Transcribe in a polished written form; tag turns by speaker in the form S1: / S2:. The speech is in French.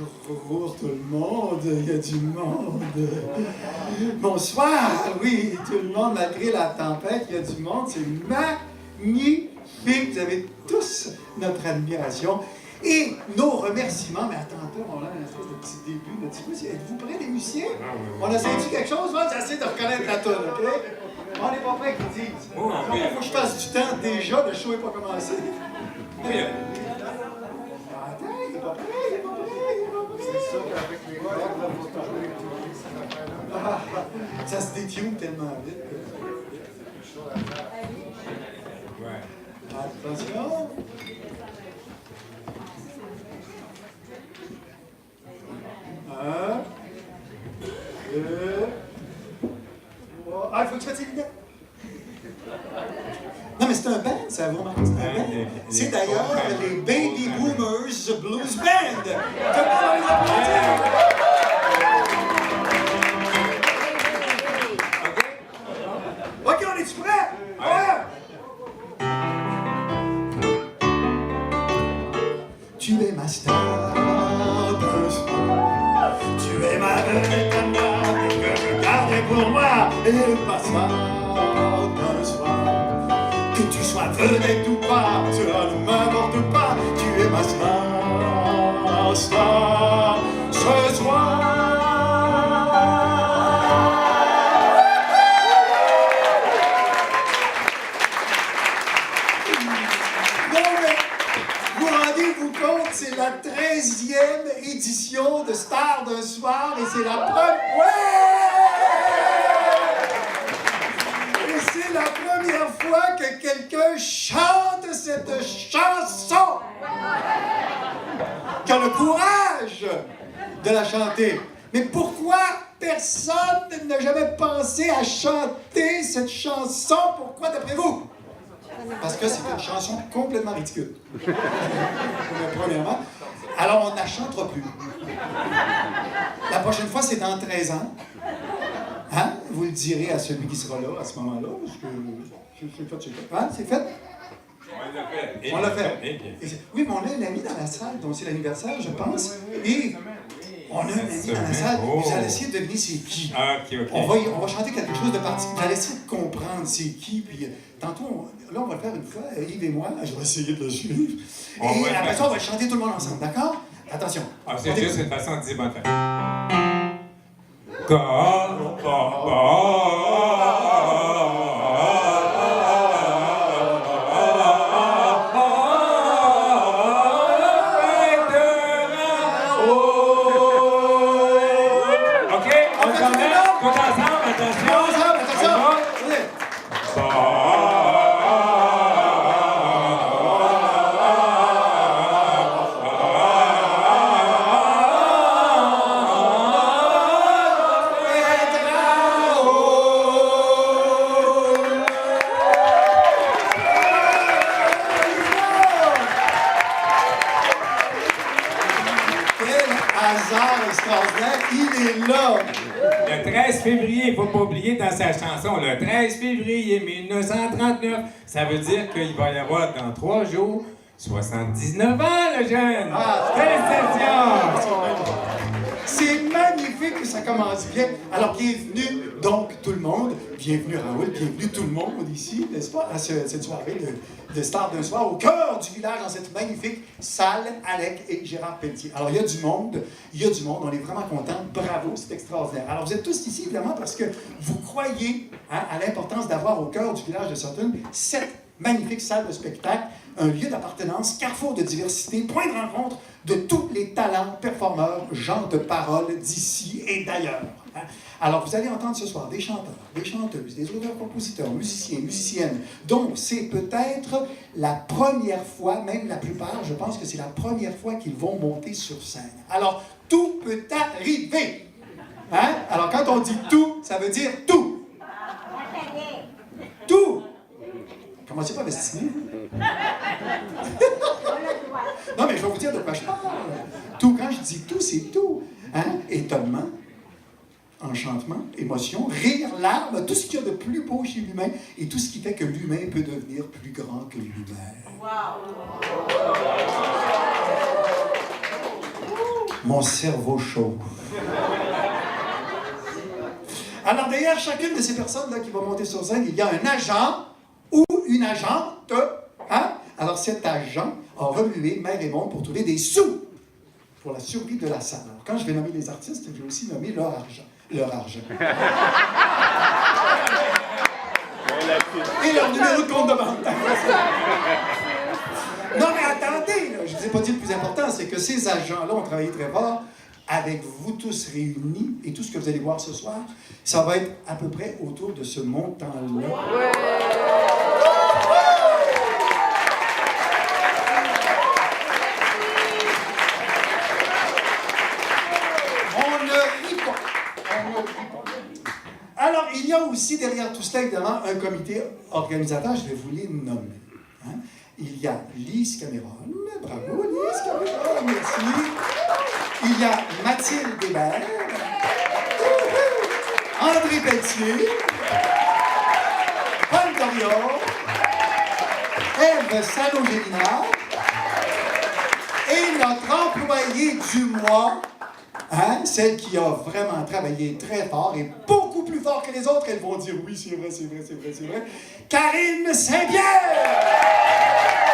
S1: Bonjour tout le monde, il y a du monde. Bonsoir, oui, tout le monde, malgré la tempête, il y a du monde, c'est magnifique. Vous avez tous notre admiration et nos remerciements. Mais attends, on a un espèce de petit début, de petit peu. Êtes-vous prêts, les musiciens? On a senti quelque chose, là? J'essaie de reconnaître la toune, OK? On n'est pas prêts qu'ils disent. Il faut que je fasse du temps déjà, le show n'est pas commencé.
S2: Oui.
S1: Attends, il n'est pas prêt, il n'est pas prêt, il n'est pas prêt.
S3: C'est sûr qu'avec les cordes, il faut toujours utiliser cette affaire-là.
S1: Ça se détune tellement vite.
S2: Ouais.
S1: Attention. Un, deux, trois. Ah, il faut que tu fasses les lunettes. Non, mais c'est un band, ça, vous remarquez, c'est un band. C'est d'ailleurs les Baby Boomers Blues Band. Tout le monde va les applaudir. OK, on est-tu prêts? Ouais. Tu es ma star d'un soir. Tu es ma vedette à moi, que je garderai pour moi. Et ma star d'un soir. Que tu sois vedette ou pas, cela ne m'importe pas. Tu es ma star ce soir. C'est la 13e édition de Star d'un soir et c'est la première. Ouais! Et c'est la première fois que quelqu'un chante cette chanson. Qui a le courage de la chanter. Mais pourquoi personne n'a jamais pensé à chanter cette chanson? Pourquoi, d'après vous? Parce que c'est une chanson complètement ridicule. Premièrement. Alors, on ne la chantera plus. La prochaine fois, c'est dans 13 ans. Hein? Vous le direz à celui qui sera là à ce moment-là, parce que c'est fait. Hein? C'est fait? On l'a fait. Oui, mais on a un ami dans la salle, dont c'est l'anniversaire, je pense. Et on a un ami dans la salle. Vous allez essayer de deviner c'est qui.
S2: OK.
S1: On va chanter quelque chose de particulier. Vous allez essayer de comprendre c'est qui. Puis tantôt, là, on va le faire une fois, Yves et moi. Je vais essayer de le suivre. Et après ça, on va le chanter tout le monde ensemble. D'accord? Attention.
S2: Ah, c'est juste une façon de dire bonne fête. Le 13 février, il ne faut pas oublier dans sa chanson, le 13 février 1939, ça veut dire qu'il va y avoir dans 3 jours 79 ans, le jeune! Félicitations!
S1: C'est magnifique que ça commence bien. Alors, bienvenue donc tout le monde. Bienvenue Raoul, bienvenue tout le monde ici, n'est-ce pas, à cette soirée de Star d'un soir au cœur du village, dans cette magnifique salle, Alec et Gérard Pelletier. Alors, il y a du monde, on est vraiment contents. Bravo, c'est extraordinaire. Alors, vous êtes tous ici, évidemment, parce que vous croyez à l'importance d'avoir au cœur du village de Sutton cette magnifique salle de spectacle, un lieu d'appartenance, carrefour de diversité, point de rencontre de tous les talents, performeurs, gens de parole d'ici et d'ailleurs. Alors, vous allez entendre ce soir des chanteurs, des chanteuses, des auteurs-compositeurs, musiciens, musiciennes, dont c'est peut-être la première fois, même la plupart, je pense que c'est la première fois qu'ils vont monter sur scène. Alors, tout peut arriver. Hein? Alors, quand on dit tout, ça veut dire tout. Tout. Commencez pas à m'estimer. Non, mais je vais vous dire de quoi je parle. Tout, quand je dis tout, c'est tout. Hein? Étonnement, enchantement, émotion, rire, larmes, tout ce qu'il y a de plus beau chez l'humain et tout ce qui fait que l'humain peut devenir plus grand que lui-même. Wow. Mon cerveau chaud. Alors derrière chacune de ces personnes-là qui va monter sur scène, il y a un agent ou une agente. Hein? Alors cet agent a remué mer et monde pour trouver des sous pour la survie de la salle. Alors quand je vais nommer les artistes, je vais aussi nommer leur argent. Leur argent. Et leur numéro de compte de banque. Non mais attendez, là, je ne vous ai pas dit le plus important, c'est que ces agents-là ont travaillé très fort avec vous tous réunis, et tout ce que vous allez voir ce soir, ça va être à peu près autour de ce montant-là. On ne rit pas. Alors, il y a aussi derrière tout cela, évidemment, un comité organisateur, je vais vous les nommer. Hein? Il y a Lise Cameron, bravo Lise Cameron, merci. Il y a Mathilde Hébert, André Pelletier, Paul Dorion, Ève Salogélina et notre employée du mois, hein, celle qui a vraiment travaillé très fort et beaucoup plus fort que les autres. Elles vont dire oui, c'est vrai, c'est vrai, c'est vrai, c'est vrai. Karine Saint-Pierre!